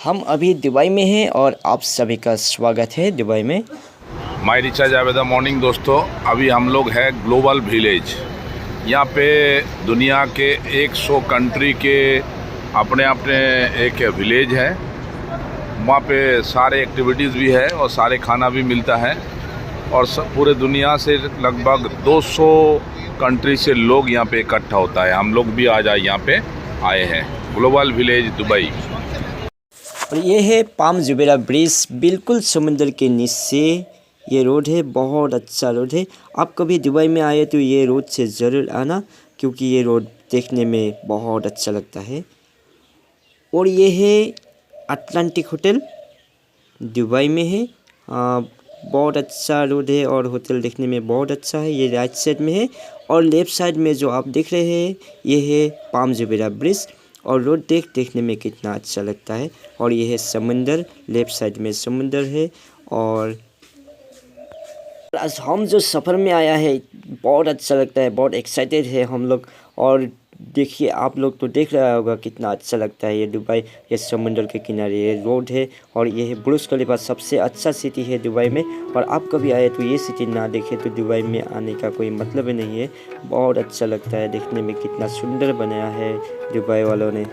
हम अभी दुबई में हैं और आप सभी का स्वागत है दुबई में। माय रिचा जावेदा मॉर्निंग दोस्तों। अभी हम लोग हैं ग्लोबल विलेज। यहाँ पे दुनिया के 100 कंट्री के अपने अपने एक विलेज है। वहाँ पे सारे एक्टिविटीज़ भी है और सारे खाना भी मिलता है और सब पूरे दुनिया से लगभग 200 कंट्री से लोग यहाँ पे इकट्ठा होता है। हम लोग भी आज यहाँ पे आए हैं ग्लोबल विलेज दुबई। और ये है पाम जुबैरा ब्रिज, बिल्कुल समुंदर के नीचे ये रोड है। बहुत अच्छा रोड है। आप कभी दुबई में आए तो ये रोड से ज़रूर आना, क्योंकि ये रोड देखने में बहुत अच्छा लगता है। और ये है अटलांटिक होटल, दुबई में है। बहुत अच्छा रोड है और होटल देखने में बहुत अच्छा है। ये राइट साइड में है और लेफ़्ट साइड में जो आप देख रहे हैं ये है पाम जुबैरा ब्रिज। और रोड देखने में कितना अच्छा लगता है। और ये है समुंदर, लेफ़्ट साइड में समुंदर है। और आज हम जो सफ़र में आया है बहुत अच्छा लगता है, बहुत एक्साइटेड है हम लोग। और देखिए आप लोग तो देख रहा होगा कितना अच्छा लगता है ये दुबई। ये समुंदर के किनारे ये रोड है और ये है बुर्ज खलीफा, सबसे अच्छा सिटी है दुबई में। और आप कभी आए तो ये सिटी ना देखे तो दुबई में आने का कोई मतलब ही नहीं है। बहुत अच्छा लगता है देखने में, कितना सुंदर बनाया है दुबई वालों ने।